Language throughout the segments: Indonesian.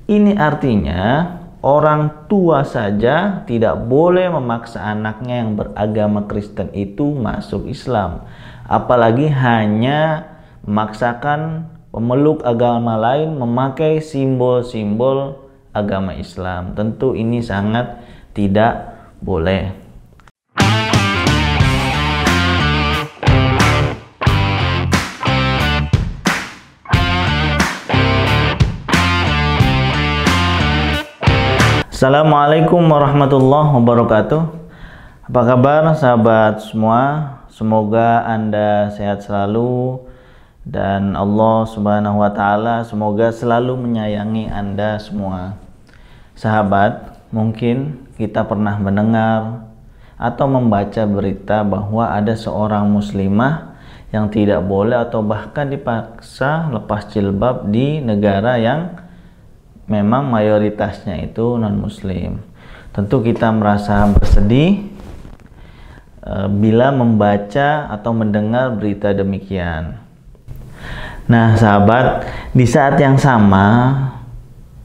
Ini artinya orang tua saja tidak boleh memaksa anaknya yang beragama Kristen itu masuk Islam. Apalagi hanya memaksakan pemeluk agama lain memakai simbol-simbol agama Islam. Tentu ini sangat tidak boleh. Assalamualaikum warahmatullahi wabarakatuh. Apa kabar sahabat semua? Semoga Anda sehat selalu dan Allah Subhanahu wa taala semoga selalu menyayangi Anda semua. Sahabat, mungkin kita pernah mendengar atau membaca berita bahwa ada seorang muslimah yang tidak boleh atau bahkan dipaksa lepas jilbab di negara yang memang mayoritasnya itu non-muslim. Tentu kita merasa bersedih bila membaca atau mendengar berita demikian. Nah sahabat, di saat yang sama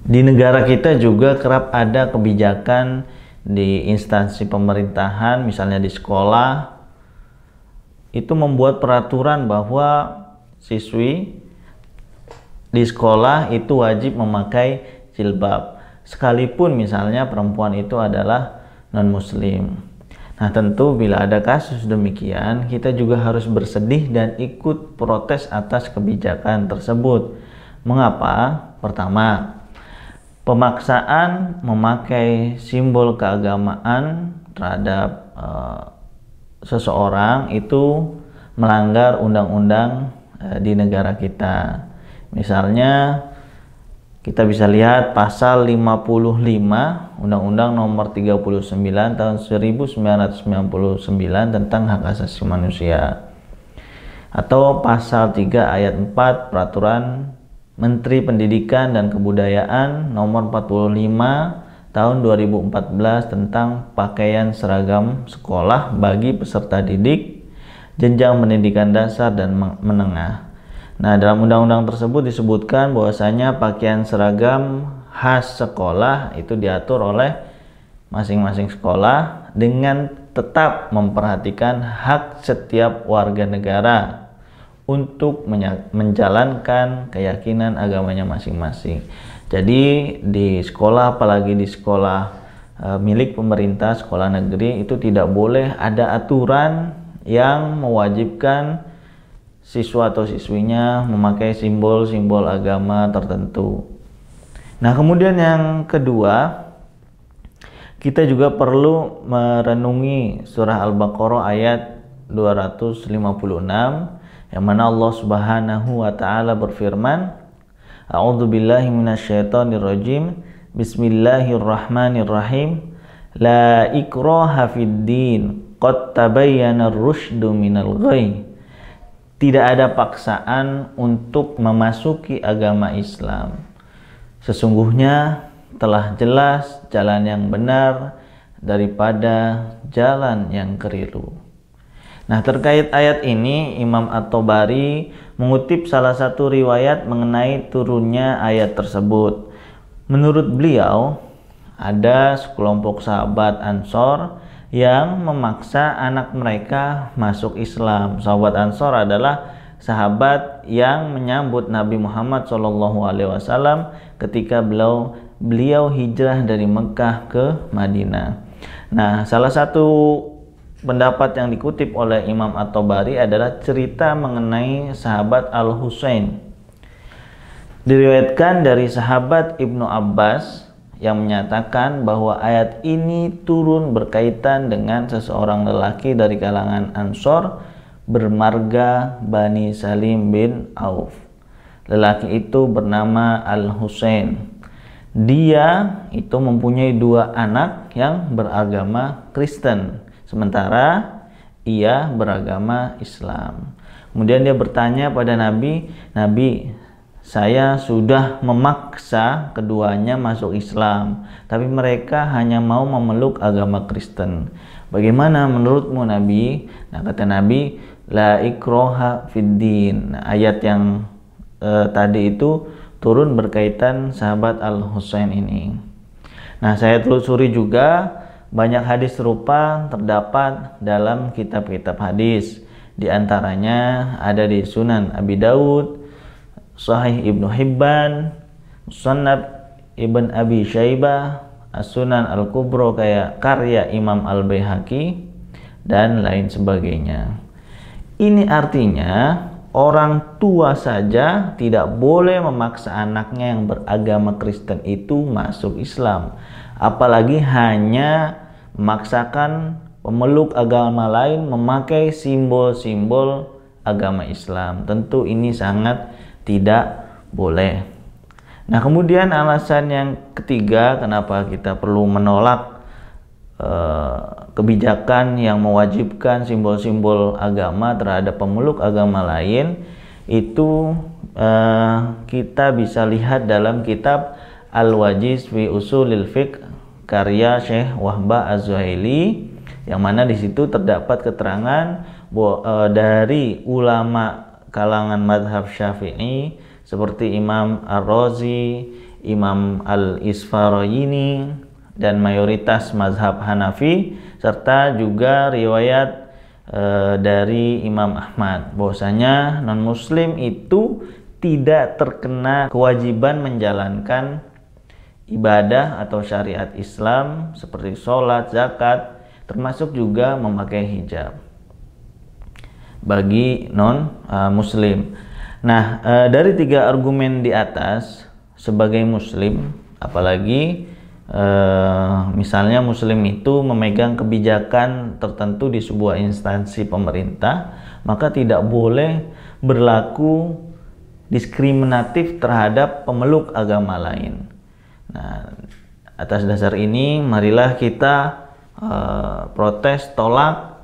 di negara kita juga kerap ada kebijakan di instansi pemerintahan, misalnya di sekolah, itu membuat peraturan bahwa siswi di sekolah itu wajib memakai jilbab, sekalipun misalnya perempuan itu adalah non-muslim. Nah tentu bila ada kasus demikian, kita juga harus bersedih dan ikut protes atas kebijakan tersebut. Mengapa? Pertama, pemaksaan memakai simbol keagamaan terhadap seseorang itu melanggar undang-undang di negara kita. Misalnya kita bisa lihat pasal 55 Undang-Undang Nomor 39 tahun 1999 tentang hak asasi manusia, atau pasal 3 ayat 4 Peraturan Menteri Pendidikan dan Kebudayaan Nomor 45 tahun 2014 tentang pakaian seragam sekolah bagi peserta didik jenjang pendidikan dasar dan menengah. Nah, dalam undang-undang tersebut disebutkan bahwasanya pakaian seragam khas sekolah itu diatur oleh masing-masing sekolah dengan tetap memperhatikan hak setiap warga negara untuk menjalankan keyakinan agamanya masing-masing. Jadi di sekolah, apalagi di sekolah milik pemerintah, sekolah negeri, itu tidak boleh ada aturan yang mewajibkan siswa atau siswinya memakai simbol-simbol agama tertentu. Nah, kemudian yang kedua, kita juga perlu merenungi surah Al-Baqarah ayat 256 yang mana Allah Subhanahu wa taala berfirman, A'udzubillahi minasyaitonirrajim. Bismillahirrahmanirrahim. La ikraha fid din. Qad tabayyana ar-rusydu minal ghayy. Tidak ada paksaan untuk memasuki agama Islam. Sesungguhnya telah jelas jalan yang benar daripada jalan yang keliru. Nah, terkait ayat ini, Imam At-Tabari mengutip salah satu riwayat mengenai turunnya ayat tersebut. Menurut beliau, ada sekelompok sahabat Ansor yang memaksa anak mereka masuk Islam. Sahabat Ansor adalah sahabat yang menyambut Nabi Muhammad SAW ketika beliau hijrah dari Mekah ke Madinah. Nah, salah satu pendapat yang dikutip oleh Imam At-Tabari adalah cerita mengenai sahabat Al-Husain. Diriwayatkan dari sahabat Ibnu Abbas yang menyatakan bahwa ayat ini turun berkaitan dengan seseorang lelaki dari kalangan Ansor bermarga Bani Salim bin Auf. Lelaki itu bernama Al-Husain. Dia itu mempunyai dua anak yang beragama Kristen, sementara ia beragama Islam. Kemudian dia bertanya pada Nabi, "Nabi, saya sudah memaksa keduanya masuk Islam, tapi mereka hanya mau memeluk agama Kristen. Bagaimana menurutmu Nabi?" Nah, kata Nabi, "La ikraha fid din." Nah, ayat yang tadi itu turun berkaitan sahabat Al-Husain ini. Nah, saya telusuri juga banyak hadis serupa terdapat dalam kitab-kitab hadis. Di antaranya ada di Sunan Abi Dawud, Sahih Ibnu Hibban, Musannaf Ibn Abi Syaibah, As-Sunan Al-Kubra kayak karya Imam Al-Baihaqi dan lain sebagainya. Ini artinya orang tua saja tidak boleh memaksa anaknya yang beragama Kristen itu masuk Islam, apalagi hanya memaksakan pemeluk agama lain memakai simbol-simbol agama Islam. Tentu ini sangat tidak boleh. Nah, kemudian alasan yang ketiga kenapa kita perlu menolak kebijakan yang mewajibkan simbol-simbol agama terhadap pemeluk agama lain itu kita bisa lihat dalam kitab Al-Wajiz fi Usulil Fiqh karya Syekh Wahbah Az-Zuhaili, yang mana di situ terdapat keterangan dari ulama kalangan madhab Syafi'i seperti Imam Ar-Razi, Imam Al-Isfarayini, dan mayoritas mazhab Hanafi, serta juga riwayat dari Imam Ahmad bahwasanya non muslim itu tidak terkena kewajiban menjalankan ibadah atau syariat Islam seperti sholat, zakat, termasuk juga memakai hijab bagi non muslim. Nah, dari tiga argumen di atas, sebagai muslim, apalagi misalnya muslim itu memegang kebijakan tertentu di sebuah instansi pemerintah, maka tidak boleh berlaku diskriminatif terhadap pemeluk agama lain. Nah, atas dasar ini marilah kita protes, tolak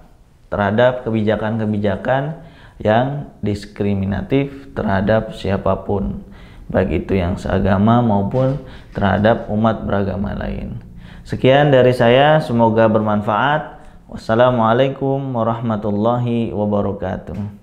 terhadap kebijakan-kebijakan yang diskriminatif terhadap siapapun, baik itu yang seagama maupun terhadap umat beragama lain. Sekian dari saya, semoga bermanfaat. Wassalamualaikum warahmatullahi wabarakatuh.